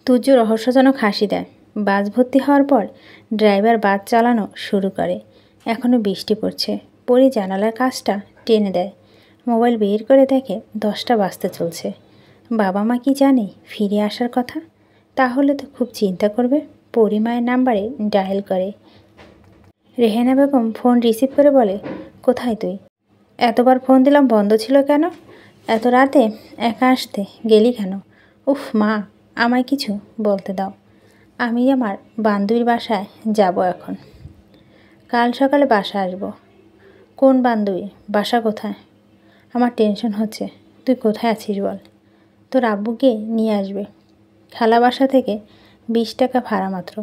তুর্য রহস্যজনক হাসি দেয়। বাস ভর্তি হওয়ার পর ড্রাইভার বাস চালানো শুরু করে। এখনও বৃষ্টি পড়ছে। পরি জানালার কাজটা টেনে দেয়। মোবাইল বের করে দেখে 10টা বাজতে চলছে। বাবা মা কি জানে ফিরে আসার কথা? তাহলে তো খুব চিন্তা করবে। পরি মায়ের নাম্বারে ডায়াল করে। রেহেনা বেগম ফোন রিসিভ করে বলে, কোথায় তুই? এতবার ফোন দিলাম বন্ধ ছিল কেন? এত রাতে একা আসতে গেলি কেন? উফ মা, আমায় কিছু বলতে দাও। আমি আমার বান্ধবীর বাসায় যাব এখন। কাল সকালে বাসা আসব। কোন বান্ধবী? বাসা কোথায়? আমার টেনশন হচ্ছে। তুই কোথায় আছিস বল। তোর আব্বুকে নিয়ে আসবে। খালা বাসা থেকে 20 টাকা ভাড়া মাত্র।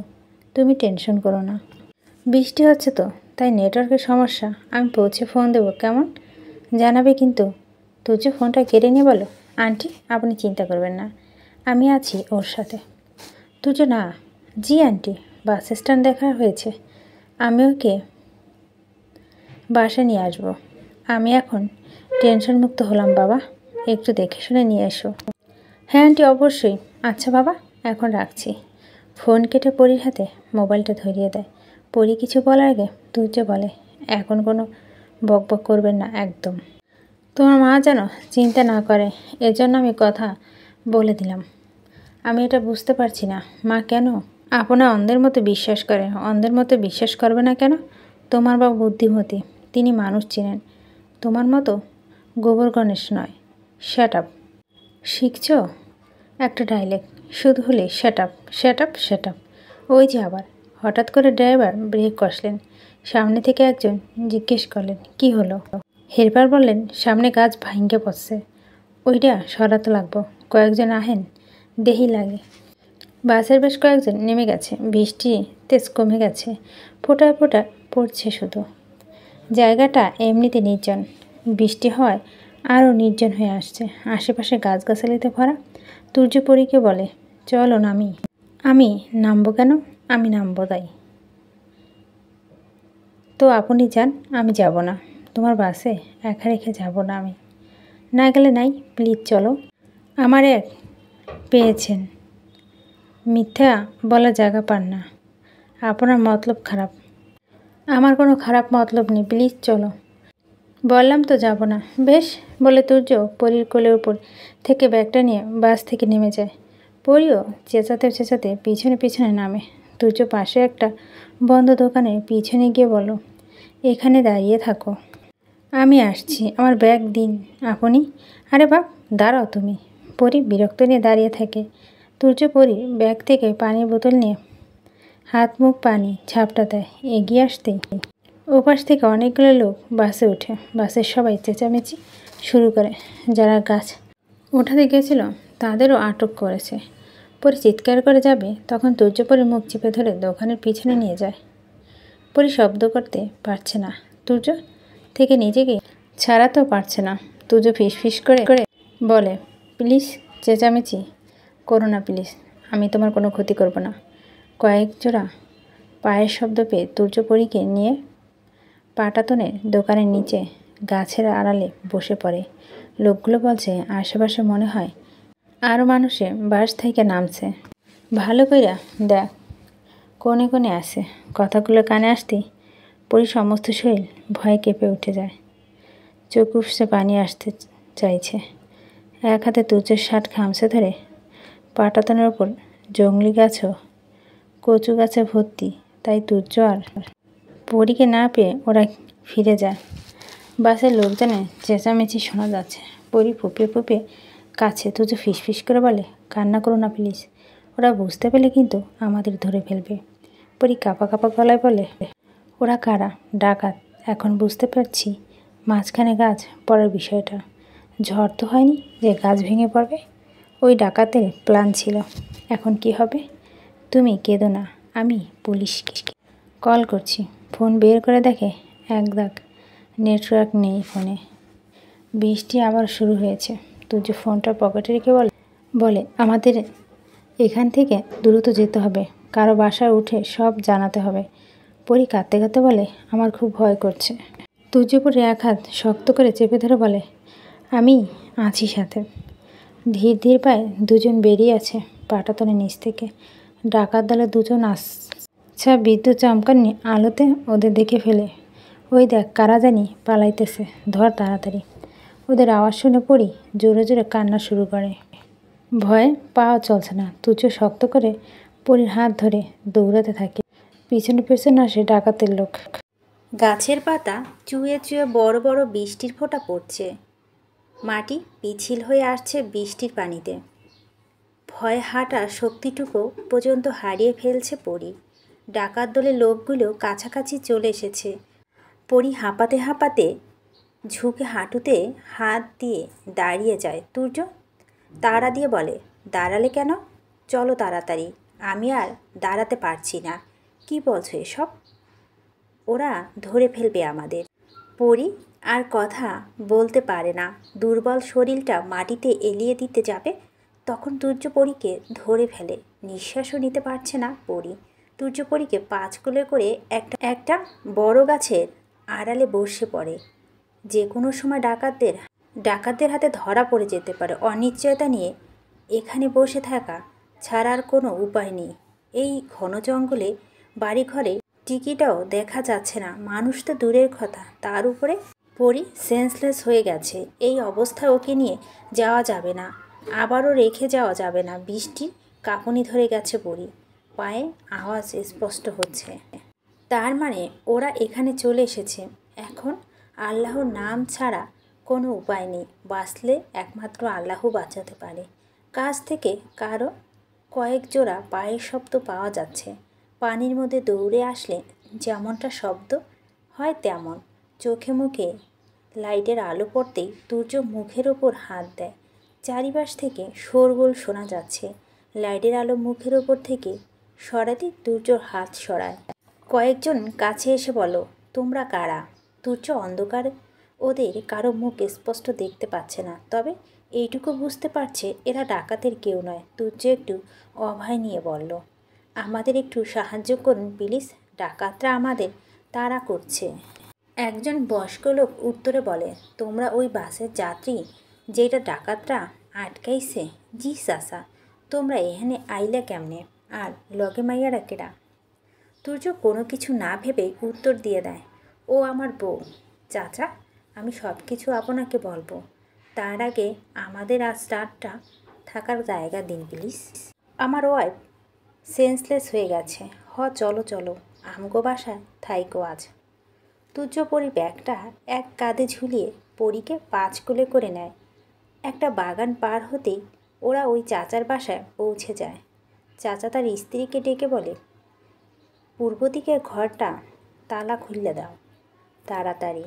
তুমি টেনশন করো না। বৃষ্টি হচ্ছে তো, তাই নেটওয়ার্কের সমস্যা। আমি পৌঁছে ফোন দেবো কেমন? জানাবে কিন্তু। তুই যে ফোনটা কেড়ে নিয়ে বলো, আন্টি আপনি চিন্তা করবেন না, আমি আছি ওর সাথে। তুই যে না। জি আন্টি, বাস স্ট্যান্ড দেখা হয়েছে। আমি ওকে বাসে নিয়ে আসবো। আমি এখন টেনশন মুক্ত হলাম বাবা, একটু দেখে শুনে নিয়ে এসো। হ্যাঁ আন্টি অবশ্যই। আচ্ছা বাবা, এখন রাখছি। ফোন কেটে পরির হাতে মোবাইলটা ধরিয়ে দেয়। পরি কিছু বলার আগে তুর্য বলে, এখন কোনো বকবক করবেন না একদম। তোমার মা যেন চিন্তা না করে, এজন্য আমি কথা বলে দিলাম। আমি এটা বুঝতে পারছি না মা, কেন আপনার অন্ধের মতো বিশ্বাস করে? অন্ধের মতো বিশ্বাস করবে না কেন? তোমার বাবা বুদ্ধিমতী, তিনি মানুষ চিনেন। তোমার মতো গোবর গণেশ নয়। Shut up. শিখছ একটা ডায়লগ, শুধু হলে shut up shut up shut up. ওই যে আবার। হঠাৎ করে ড্রাইভার ব্রেক কষলেন। সামনে থেকে একজন জিজ্ঞেস করলেন, কি হলো? হেল্পার বললেন, সামনে গাছ ভাঙ্গে পড়ছে, ওইটা সরাতে লাগবো। কয়েকজন আহেন, দেহি লাগে। বাসের বেশ কয়েকজন নেমে গেছে। বৃষ্টি তেজ কমে গেছে, ফোঁটা ফোঁটা পড়ছে শুধু। জায়গাটা এমনিতে নির্জন, বৃষ্টি হওয়ায় আরও নির্জন হয়ে আসছে। আশেপাশে গাছগাছালিতে ভরা। তুর্য পরীকে বলে, চলো নামি। আমি নামবো কেন? আমি নামবো তাই। তো আপনি যান, আমি যাব না। তোমার বাসে একা রেখে যাব না আমি। না গেলে নাই, প্লিজ চলো। আমার এক পেয়েছেন, মিথ্যা বলা জায়গা পান না। আপনার মতলব খারাপ। আমার কোনো খারাপ মতলব নেই, প্লিজ চলো। বললাম তো যাব না। বেশ বলে তুর্য পরীর কোলের উপর থেকে ব্যাগটা নিয়ে বাস থেকে নেমে যায়। পরীও চেঁচাতে চেঁচাতে পিছনে পিছনে নামে। তুর্য পাশে একটা বন্ধ দোকানে পিছনে গিয়ে বলল, এখানে দাঁড়িয়ে থাকো, আমি আসছি। আমার ব্যাগ দিন আপনি। আরে বাপ, দাঁড়াও তুমি। পরী বিরক্ত নিয়ে দাঁড়িয়ে থাকে। তুর্য পরী ব্যাগ থেকে পানির বোতল নিয়ে হাত মুখ পানি ঝাপটা দেয়। এগিয়ে আসতেই ওপাশ থেকে অনেকগুলো লোক বাসে ওঠে। বাসের সবাই চেঁচামেচি শুরু করে। যারা গাছ ওঠাতে গেছিল তাদেরও আটক করেছে। পরি চিৎকার করে যাবে, তখন তুর্য পরীর মুখ চেপে ধরে দোকানের পিছনে নিয়ে যায়। পরি শব্দ করতে পারছে না, তুর্য থেকে নিজেকে ছাড়াতেও পারছে না। তুর্য ফিস করে বলে, প্লিজ চেঁচামেচি করো না প্লিজ, আমি তোমার কোনো ক্ষতি করব না। কয়েক জোড়া পায়ের শব্দ পেয়ে তুর্য পরীকে নিয়ে পাটাতনের দোকানের নিচে গাছের আড়ালে বসে পড়ে। লোকগুলো বলছে, আশেপাশে মনে হয় আরও মানুষে বাস থেকে নামছে। ভালো কইরা দেখ, কোণে কোণে আসে। কথাগুলো কানে আসতেই পরি সমস্ত শরীর ভয়ে কেঁপে উঠে যায়। চোখ উপসে পানি আসতে চাইছে। এক হাতে তুর্যের শার্ট খামচে ধরে পাটাতনের ওপর জংলি গাছও কচু গাছে ভর্তি, তাই তুর্য আর পরীকে না পেয়ে ওরা ফিরে যায়। বাসের লোকজনের চেঁচামেচি শোনা যাচ্ছে। পরি ফুপিয়ে ফুপিয়ে কাছে। তুর্য ফিস করে বলে, কান্না করো না প্লিজ, ওরা বুঝতে পেলে কিন্তু আমাদের ধরে ফেলবে। পরি কাঁপা কাঁপা গলায় বলে, ওরা কারা? ডাকাত। এখন বুঝতে পারছি মাঝখানে গাছ পড়ার বিষয়টা। ঝড় তো হয়নি যে গাছ ভেঙে পড়বে। ওই ডাকাতের প্ল্যান ছিল। এখন কি হবে? তুমি কেঁদো না, আমি পুলিশকে কল করছি। ফোন বের করে দেখে এক দাগ নেটওয়ার্ক নেই ফোনে। বৃষ্টি আবার শুরু হয়েছে। তুর্য ফোনটা পকেটে রেখে বলে, আমাদের এখান থেকে দ্রুত যেতে হবে, কারো বাসায় উঠে সব জানাতে হবে। পরি কাঁদতে কাঁদতে বলে, আমার খুব ভয় করছে। তুর্য পরি এক হাত শক্ত করে চেপে ধরে বলে, আমি আছি সাথে। ধীর ধীর পায়ে দুজন বেরিয়ে আছে। পাটাতনের নিচ থেকে। ডাকাত দলে দুজন আচ্ছা বিদ্যুৎ চমকানি আলোতে ওদের দেখে ফেলে। ওই দেখ কারা জানি পালাইতেছে, ধর তাড়াতাড়ি। ওদের আওয়াজ শুনে পড়ি জোরে জোরে কান্না শুরু করে। ভয়ে পাও চলছে না। তুচ্ছ শক্ত করে পরীর হাত ধরে দৌড়াতে থাকে। পিছনে পিছনে আসে ডাকাতের লোক। গাছের পাতা চুয়ে চুয়ে বড় বড় বৃষ্টির ফোঁটা পড়ছে। মাটি পিছিল হয়ে আসছে বৃষ্টির পানিতে। ভয় হাঁটার শক্তিটুকু পর্যন্ত হারিয়ে ফেলছে পরী। ডাকাত দলের লোকগুলো কাছাকাছি চলে এসেছে। পরী হাঁপাতে হাঁপাতে ঝুঁকে হাঁটুতে হাত দিয়ে দাঁড়িয়ে যায়। তুর্য তাড়া দিয়ে বলে, দাঁড়ালে কেন? চলো তাড়াতাড়ি, আমি আর দাঁড়াতে পারছি না। কি বলছো এসব? ওরা ধরে ফেলবে আমাদের। পরী আর কথা বলতে পারে না। দুর্বল শরীরটা মাটিতে এলিয়ে দিতে যাবে, তখন তুর্য পরীকে ধরে ফেলে। নিঃশ্বাসও নিতে পারছে না পরী। তুর্য পরীকে 5 কোলে করে একটা বড় গাছের আড়ালে বসে পড়ে। যে কোনো সময় ডাকাতদের হাতে ধরা পড়ে যেতে পারে। অনিশ্চয়তা নিয়ে এখানে বসে থাকা ছাড়া আর কোনো উপায় নেই। এই ঘন জঙ্গলে বাড়িঘরে টিকিটাও দেখা যাচ্ছে না। মানুষ তো দূরের কথা, তার উপরে পরী সেন্সলেস হয়ে গেছে। এই অবস্থায় ওকে নিয়ে যাওয়া যাবে না, আবারও রেখে যাওয়া যাবে না। বৃষ্টি কাঁপুনি ধরে গেছে পরী, পায়ে আওয়াজ স্পষ্ট হচ্ছে। তার মানে ওরা এখানে চলে এসেছে। এখন আল্লাহর নাম ছাড়া কোনো উপায় নেই। বাঁচলে একমাত্র আল্লাহ বাঁচাতে পারে। কাছ থেকে কারো কয়েক জোড়া পায়ের শব্দ পাওয়া যাচ্ছে। পানির মধ্যে দৌড়ে আসলে যেমনটা শব্দ হয় তেমন। চোখে মুখে লাইটের আলো পড়তেই তুর্য মুখের ওপর হাত দেয়। চারিপাশ থেকে শোরগোল শোনা যাচ্ছে। লাইটের আলো মুখের ওপর থেকে সরাতেই তুর্যর হাত সরায়। কয়েকজন কাছে এসে বলো, তোমরা কারা? তুর্য অন্ধকারে ওদের কারো মুখ স্পষ্ট দেখতে পাচ্ছে না, তবে এইটুকু বুঝতে পারছে এরা ডাকাতের কেউ নয়। তুর্য একটু অভয় নিয়ে বলল, আমাদের একটু সাহায্য করুন প্লিজ, ডাকাতরা আমাদের তাড়া করছে। একজন বয়স্ক লোক উত্তরে বলে, তোমরা ওই বাসের যাত্রী যেটা ডাকাতরা আটকাইছে? জি চাচা। তোমরা এখানে আইলা কেমনে? আর লগে মাইয়ারা কেডা? তুর্য কোনো কিছু না ভেবেই উত্তর দিয়ে দেয়, ও আমার বউ। চাচা, আমি সব কিছু আপনাকে বলবো, তার আগে আমাদের আজ রাতটা থাকার জায়গা দিন প্লিজ। আমার ওয়াইফ সেন্সলেস হয়ে গেছে। চলো চলো, আমগো বাসায় থাইকো আজ। তুর্য পরী ব্যাগটা এক কাঁধে ঝুলিয়ে পরীকে 5 কোলে করে নেয়। একটা বাগান পার হতেই ওরা ওই চাচার বাসায় পৌঁছে যায়। চাচা তার স্ত্রীকে ডেকে বলে, পূর্ব দিকের ঘরটা তালা খুললে দাও তাড়াতাড়ি।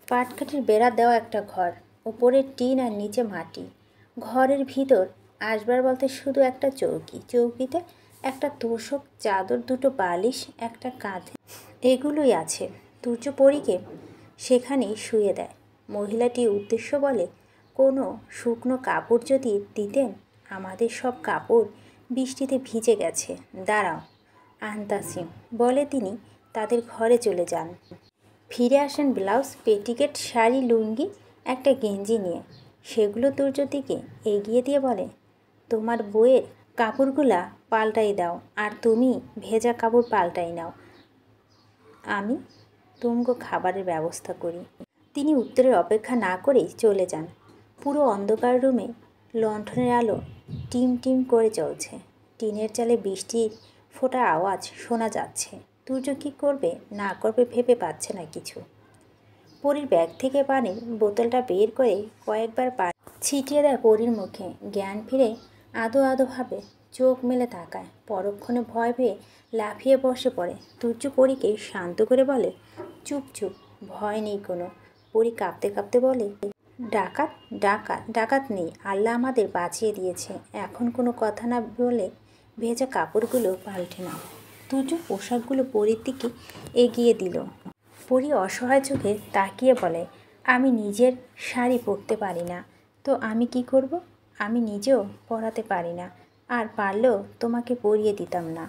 পাটকাঠির বেড়া দেওয়া একটা ঘর, ওপরে টিন আর নিচে মাটি। ঘরের ভিতর আসবার বলতে শুধু একটা চৌকি, চৌকিতে একটা তোষক, চাদর, 2টো বালিশ, একটা কাঁধে, এগুলোই আছে। তুর্য পরীকে সেখানেই শুয়ে দেয়। মহিলাটি উদ্দেশ্য বলে, কোনো শুকনো কাপড় যদি দিতেন, আমাদের সব কাপড় বৃষ্টিতে ভিজে গেছে। দাঁড়াও আনতাসি, বলে তিনি তাদের ঘরে চলে যান। ফিরে আসেন ব্লাউজ, পেটিকেট, শাড়ি, লুঙ্গি, একটা গেঞ্জি নিয়ে। সেগুলো তুর্যর দিকে এগিয়ে দিয়ে বলে, তোমার বইয়ের কাপড়গুলা পাল্টাই দাও, আর তুমি ভেজা কাপড় পাল্টাই নাও, আমি তুমগো খাবারের ব্যবস্থা করি। তিনি উত্তরের অপেক্ষা না করেই চলে যান। পুরো অন্ধকার রুমে লণ্ঠনের আলো টিম টিম করে চলছে। টিনের চালে বৃষ্টির ফোঁটা আওয়াজ শোনা যাচ্ছে। তুর্য কী করবে না করবে ভেবে পাচ্ছে না কিছু। পরীর ব্যাগ থেকে পানির বোতলটা বের করে কয়েকবার পানি ছিটিয়ে দেয় পরীর মুখে। জ্ঞান ফিরে আদো আদোভাবে চোখ মেলে তাকায়। পরক্ষণে ভয় পেয়ে লাফিয়ে বসে পড়ে। তুর্য পরীকে শান্ত করে বলে, চুপ চুপ, ভয় নেই কোনো। পরী কাঁপতে কাঁপতে বলে, ডাকাত ডাকাত ডাকাত নেই, আল্লাহ আমাদের বাঁচিয়ে দিয়েছে। এখন কোনো কথা না বলে ভেজা কাপড়গুলো পাল্টে নাও। তুর্য পোশাকগুলো পরীর দিকে এগিয়ে দিল। পরী অসহায় চোখে তাকিয়ে বলে, আমি নিজের শাড়ি পরতে পারি না, তো আমি কি করব? আমি নিজেও পরাতে পারি না, আর পারলেও তোমাকে পরিয়ে দিতাম না।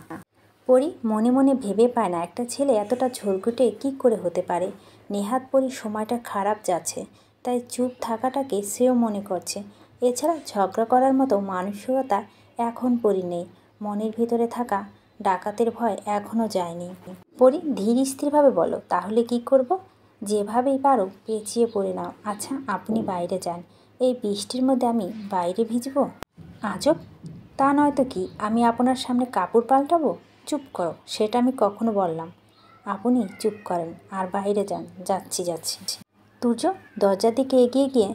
পরী মনে মনে ভেবে পায় না একটা ছেলে এতটা ঝোলঘুটে কী করে হতে পারে। নেহাত পরীর সময়টা খারাপ যাচ্ছে, তাই চুপ থাকাটাকে সেও মনে করছে। এছাড়া ঝগড়া করার মতো মানসিকতা এখন পরি নেই। মনের ভিতরে থাকা ডাকাতের ভয় এখনও যায়নি। পরি ধীর স্থিরভাবে বলো, তাহলে কি করব? যেভাবেই পারো পেঁচিয়ে পড়ে নাও। আচ্ছা, আপনি বাইরে যান। এই বৃষ্টির মধ্যে আমি বাইরে ভিজব? আজব! তা নয়তো কি, আমি আপনার সামনে কাপড় পাল্টাবো? চুপ করো, সেটা আমি কখনো বললাম? আপনি চুপ করেন আর বাইরে যান। যাচ্ছি। তুর্য দরজার দিকে এগিয়ে গিয়ে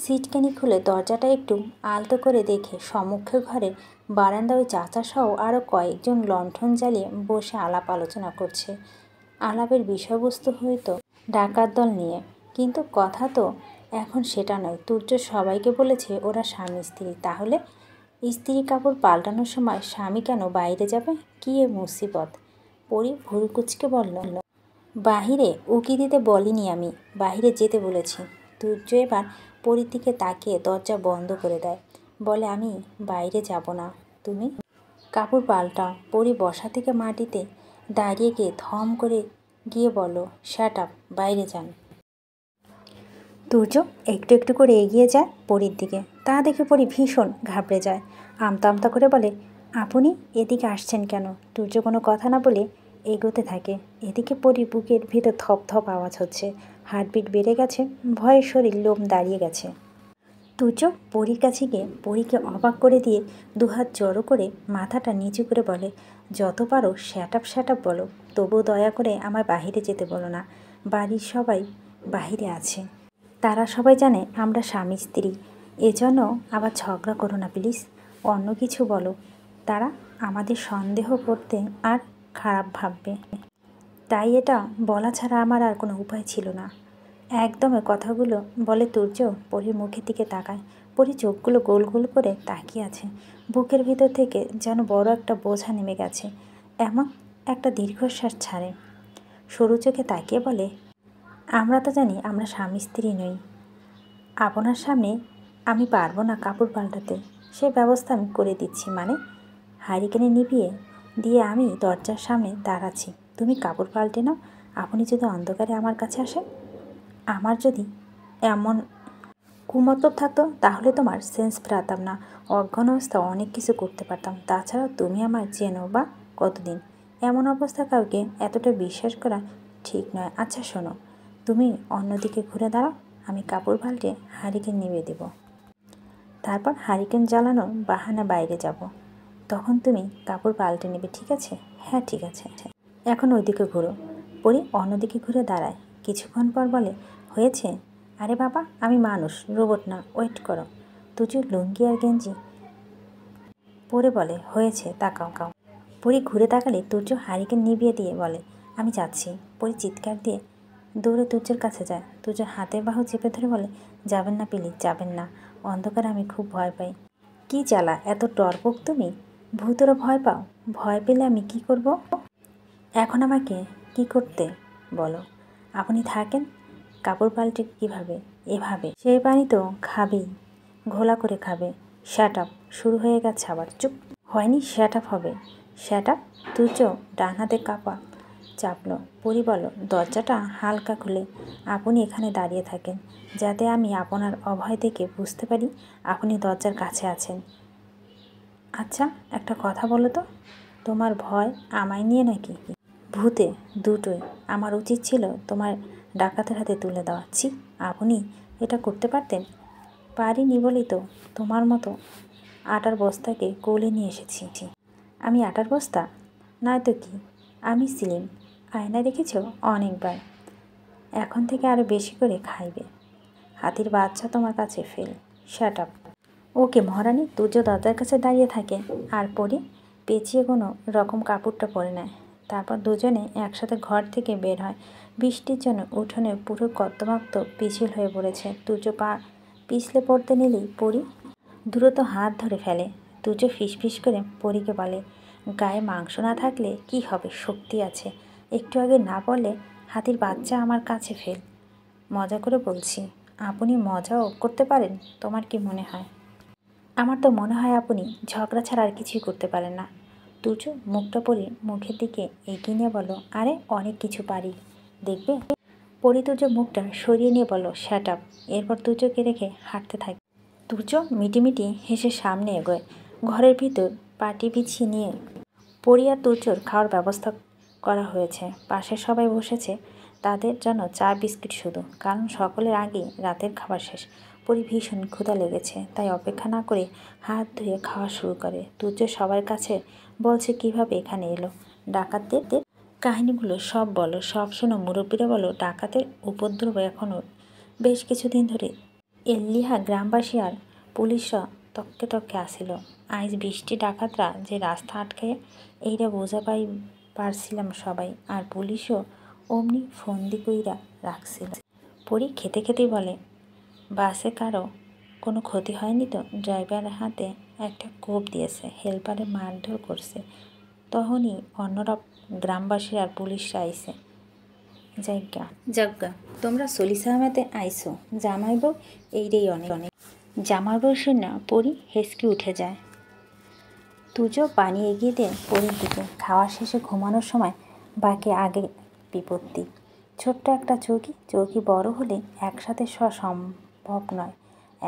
সিটকানি খুলে দরজাটা একটু আলতো করে দেখে সম্মুখে ঘরে বারান্দায় চাচাসহ আরও কয়েকজন লণ্ঠন জ্বালিয়ে বসে আলাপ আলোচনা করছে। আলাপের বিষয়বস্তু হয়তো ডাকাত দল নিয়ে, কিন্তু কথা তো এখন সেটা নয়। তুর্য সবাইকে বলেছে ওরা স্বামী স্ত্রী, তাহলে স্ত্রী কাপড় পাল্টানোর সময় স্বামী কেন বাইরে যাবে? কী এ মুসিবত! পরি ভুরু কুচকে বলল, বাহিরে উকি দিতে বলিনি আমি, বাহিরে যেতে বলেছি। তুর্য এবার পরির দিকে তাকিয়ে দরজা বন্ধ করে দেয়, বলে, আমি বাইরে যাব না, তুমি কাপড় পাল্টাও। পরি বসা থেকে মাটিতে দাঁড়িয়ে গিয়ে থম করে গিয়ে বলো, শ্যাট আপ, বাইরে যান। তুর্য একটু একটু করে এগিয়ে যায় পরির দিকে। তা দেখে পরি ভীষণ ঘাবড়ে যায়। আমতা আমতা করে বলে, আপনি এদিকে আসছেন কেন? তুর্য কোনো কথা না বলে এগোতে থাকে। এদিকে পরি বুকের ভিতর থপ থপ আওয়াজ হচ্ছে, হার্টবিট বেড়ে গেছে, ভয়ে শরীর লোম দাঁড়িয়ে গেছে। তুর্য পরির কাছে গিয়ে পরিকে অবাক করে দিয়ে দুহাত জড়ো করে মাথাটা নিচু করে বলে, যত পারো শ্যাট আপ বলো, তবুও দয়া করে আমার বাহিরে যেতে বলো না। বাড়ির সবাই বাহিরে আছে, তারা সবাই জানে আমরা স্বামী স্ত্রী, এজন্য আবার ঝগড়া করো না প্লিজ। অন্য কিছু বলো, তারা আমাদের সন্দেহ করতে আর খারাপ ভাববে। তাই এটা বলা ছাড়া আমার আর কোনো উপায় ছিল না। একদমে কথাগুলো বলে তুর্য পরির মুখের দিকে তাকায়। পরি চোখগুলো গোল গোল করে তাকিয়ে আছে। বুকের ভিতর থেকে যেন বড় একটা বোঝা নেমে গেছে। এমন একটা দীর্ঘশ্বাস ছাড়ে। সরু চোখে তাকিয়ে বলে, আমরা তো জানি আমরা স্বামী স্ত্রী নই। আপনার সামনে আমি পারবো না কাপড় পাল্টাতে, সে ব্যবস্থা আমি করে দিচ্ছি। মানে? হারিকেনে নিভিয়ে দিয়ে আমি দরজার সামনে দাঁড়াচ্ছি, তুমি কাপড় পাল্টে নাও। আপনি যদি অন্ধকারে আমার কাছে আসেন, আমার যদি এমন কুমতলব থাকতো তাহলে তোমার সেন্স ফেরাতাম না, অজ্ঞান অবস্থা অনেক কিছু করতে পারতাম। তাছাড়া তুমি আমার চেনো বা কতদিন? এমন অবস্থা কাউকে এতটা বিশ্বাস করা ঠিক নয়। আচ্ছা শোনো, তুমি অন্যদিকে ঘুরে দাঁড়াও, আমি কাপড় পাল্টে হারিকেন নিভিয়ে দেব, তারপর হারিকেন জ্বালানোর বাহানা বাইরে যাব, তখন তুমি কাপড় পাল্টে নেবে, ঠিক আছে? হ্যাঁ ঠিক আছে। এখন ওইদিকে ঘুরো। পরি অন্যদিকে ঘুরে দাঁড়ায়। কিছুক্ষণ পর বলে, হয়েছে? আরে বাবা, আমি মানুষ, রোবট না, ওয়েট করো। তুজু লুঙ্গি আর গেঞ্জি পরে বলে, হয়েছে, তাকাও। পরি ঘুরে তাকালে তুর্য হারিকেন নিভিয়ে দিয়ে বলে, আমি যাচ্ছি। পরি চিৎকার দিয়ে দৌড়ে তুর্যের কাছে যায়। তুর্য হাতের বাহু চেপে ধরে বলে, যাবেন না প্লিজ, যাবেন না, অন্ধকারে আমি খুব ভয় পাই। কি জ্বালা, এত টরপক তুমি? ভূতেরও ভয় পাও? ভয় পেলে আমি কি করব? এখন আমাকে কি করতে বলো? আপনি থাকেন, কাপড় পাল্টে কিভাবে? এভাবে। সেই পানি তো খাবেই, ঘোলা করে খাবে। শ্যাট আপ, শুরু হয়ে গেছে আবার। চুপ! হয়নি, শ্যাট আপ হবে। Shut up! তুর্য ডান হাতে কাপা চাপল। পরি বলো, দরজাটা হালকা খুলে আপনি এখানে দাঁড়িয়ে থাকেন, যাতে আমি আপনার অভয় দেখে বুঝতে পারি আপনি দরজার কাছে আছেন। আচ্ছা একটা কথা বলো তো, তোমার ভয় আমায় নিয়ে নাকি ভূতে? দুটোই। আমার উচিত ছিল তোমার ডাকাতের হাতে তুলে দেওয়া। ছি, আপনি এটা করতে পারতেন? পারিনি বলেই তো তোমার মতো আটার বস্তাকে কোলে নিয়ে এসেছি। আমি আটার বস্তা? নয়তো কি? আমি সিলিম, আয়না দেখেছ অনেকবার। এখন থেকে আরও বেশি করে খাইবে। হাতির বাচ্চা তোমার কাছে ফেল। Shut up. ওকে মহারানী। তুর্য দরজার কাছে দাঁড়িয়ে থাকে আর পরি পেঁচিয়ে কোনো রকম কাপড়টা পরে নেয়। তারপর দুজনে একসাথে ঘর থেকে বের হয়। বৃষ্টির জন্য উঠোনে পুরো কর্দমাক্ত পিছিল হয়ে পড়েছে। তুর্য পা পিছলে পড়তে নিলেই পরি দ্রুত হাত ধরে ফেলে। তুর্য ফিসফিস করে পরিকে বলে, গায়ে মাংস না থাকলে কি হবে, শক্তি আছে। একটু আগে না বলে হাতির বাচ্চা আমার কাছে ফেল। মজা করে বলছি। আপনি মজাও করতে পারেন? তোমার কি মনে হয়? আমার তো মনে হয় আপনি ঝগড়া ছাড়া আর কিছুই করতে পারেন না। তুর্য মুখটা পরি মুখের দিকে এগিয়ে নিয়ে বলো, আরে অনেক কিছু পারি, দেখবে। পরি তুর্য মুখটা সরিয়ে নিয়ে বলো, শ্যাট আপ। এরপর তুর্যকে রেখে হাঁটতে থাকে। তুর্য মিটিমিটি হেসে সামনে এগোয়। ঘরের ভিতর পাটি বিছিয়ে নিয়ে পরি আর তুর্যর খাওয়ার ব্যবস্থা করা হয়েছে। পাশে সবাই বসেছে, তাদের জন্য চা বিস্কিট শুধু, কারণ সকলের আগে রাতের খাবার শেষ। পরি ভীষণ ক্ষুধা লেগেছে, তাই অপেক্ষা না করে হাত ধুয়ে খাওয়া শুরু করে। তুর্য সবার কাছে বলছে কিভাবে এখানে এলো, ডাকাতদের কাহিনীগুলো সব বলো, সব শোনো, মুরব্বীরা বলো ডাকাতের উপদ্রব এখনও বেশ কিছুদিন ধরে এল্লিহা গ্রামবাসী আর পুলিশরা তককে তককে আসিল। আজ বৃষ্টি ডাকাতরা যে রাস্তা আটকে এইটা বোঝা পারছিলাম সবাই, আর পুলিশও অমনি ফন্দি কইরা রাখছিল। পরি খেতে খেতেই বলে, বাসে কারো কোনো ক্ষতি হয়নি তো? ড্রাইভারের হাতে একটা কোপ দিয়েছে, হেল্পারে মারধর করছে, তখনই অন্যরা গ্রামবাসী আর পুলিশরা আইসে। যাজ্ঞা তোমরা সলিসা আহমেদে আইসো, জামাইবউ এইটাই অনেক অনেক। জামাইবউ শুনে পরি হেসকে উঠে যায়। তুজো পানি এগিয়ে দেন পরির দিকে। খাওয়া শেষে ঘুমানোর সময় বাকি আগে বিপত্তি। ছোট্ট একটা চৌকি বড় হলে একসাথে শোয়া সম্ভব নয়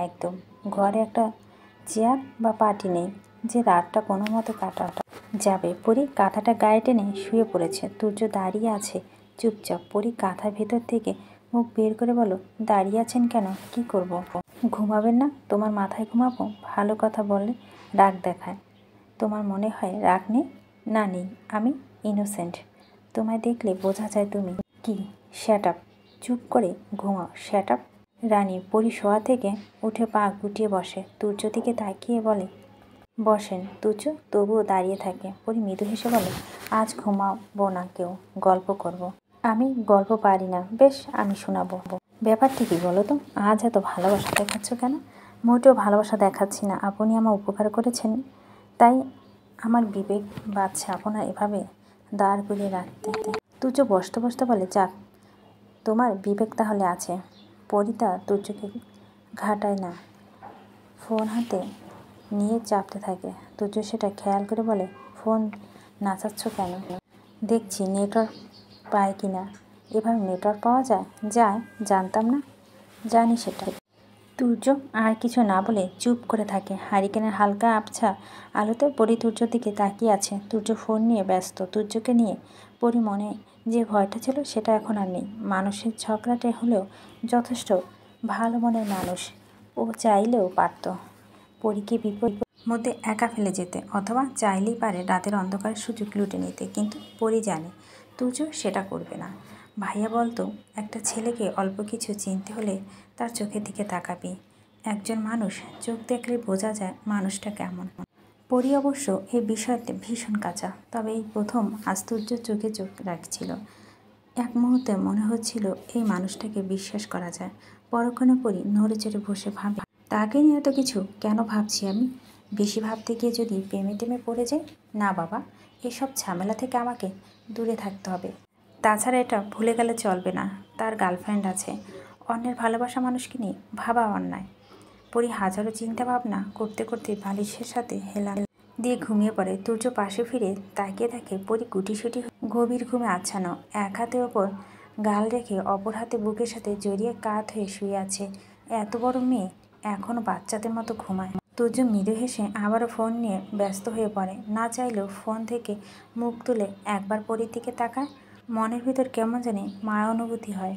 একদম। ঘরে একটা চেয়ার বা পাটি নেই যে রাতটা কোনো মতে কাটাটা যাবে। পরি কাঁথাটা গায়ে টেনে শুয়ে পড়েছে। তুর্য দাঁড়িয়ে আছে চুপচাপ। পরি কাঁথার ভেতর থেকে মুখ বের করে বলো, দাঁড়িয়ে আছেন কেন? কি করব? ঘুমাবেন না? তোমার মাথায় ঘুমাবো? ভালো কথা বললে রাগ দেখায়। তোমার মনে হয় রাগ নেই? না নেই, আমি ইনোসেন্ট। তোমায় দেখলে বোঝা যায় তুমি কি। শ্যাট আপ, চুপ করে ঘুমাও, শ্যাট আপ। রানী পরি শোয়া থেকে উঠে পা গুটিয়ে বসে। তুর্য দিকে তাকিয়ে বলে, বসেন। তুর্য তবুও দাঁড়িয়ে থাকে। পরি মৃদু হেসে বলে, আজ ঘুমাবো না কেউ, গল্প করব। আমি গল্প পারি না। বেশ, আমি শোনাবো। ব্যাপারটি কি বলো তো? আজ এত ভালোবাসা দেখাচ্ছ কেন? মোটেও ভালোবাসা দেখাচ্ছি না, আপনি আমার উপকার করেছেন তাই আমার বিবেক বাঁচছে আপনার এভাবে দাঁড় করিয়ে রাখতে। তুর্য বসতে বসতে বলে, যাক, তোমার বিবেক তাহলে আছে। পরিতা তুর্যকে ঘাটায় না, ফোন হাতে নিয়ে চাপতে থাকে। তুর্য সেটা খেয়াল করে বলে, ফোন নাচাচ্ছ কেন? দেখছি নেটওয়ার্ক পায় কি না। এভাবে নেটওয়ার্ক পাওয়া যায়? জানতাম না। জানি সেটা। তুর্য আর কিছু না বলে চুপ করে থাকে। হারিকেনের হালকা আবছা আলোতে পরি তুর্যর দিকে তাকিয়ে আছে। তুর্য ফোন নিয়ে ব্যস্ত। তুর্যকে নিয়ে পরি মনে যে ভয়টা ছিল সেটা এখন আর নেই। মানুষের ঝগড়াটে হলেও যথেষ্ট ভালো মনের মানুষ। ও চাইলেও পারত পরীকে বিপদ মধ্যে একা ফেলে যেতে, অথবা চাইলেই পারে রাতের অন্ধকারের সুযোগ লুটে নিতে, কিন্তু পরি জানে তুর্য সেটা করবে না। ভাইয়া বলতো, একটা ছেলেকে অল্প কিছু চিনতে হলে তার চোখের দিকে তাকাবি। একজন মানুষ চোখ দেখলে বোঝা যায় মানুষটা কেমন। পরি অবশ্য এই বিষয়তে ভীষণ কাঁচা, তবে এই প্রথম আশ্চর্য চোখে চোখ রাখছিল। এক মুহূর্তে মনে হচ্ছিল এই মানুষটাকে বিশ্বাস করা যায়। পরক্ষণে পরি নড়ে চড়ে বসে ভাবে, তাকে নিয়ে এত কিছু কেন ভাবছি আমি? বেশি ভাবতে গিয়ে যদি প্রেমে টেমে পড়ে যাই? না বাবা, এসব ঝামেলা থেকে আমাকে দূরে থাকতে হবে। তাছাড়া এটা ভুলে গেলে চলবে না, তার গার্লফ্রেন্ড আছে। অন্যের ভালোবাসা মানুষকে নিয়ে ভাবা অন্যায়। পরি হাজারো চিন্তা ভাবনা করতে করতে বালিশের সাথে হেলান দিয়ে ঘুমিয়ে পড়ে। তুর্য পাশে ফিরে তাকিয়ে থাকে পরি গুটিসুটি গভীর ঘুমে আচ্ছানো। এক হাতে ওপর গাল রেখে অপর হাতে বুকের সাথে জড়িয়ে কাত হয়ে শুয়ে আছে। এত বড় মেয়ে এখনও বাচ্চাদের মতো ঘুমায়। তুর্য মৃদু হেসে আবারও ফোন নিয়ে ব্যস্ত হয়ে পড়ে। না চাইলেও ফোন থেকে মুখ তুলে একবার পরির দিকে তাকায়। মনের ভিতর কেমন জানি মায়া অনুভূতি হয়।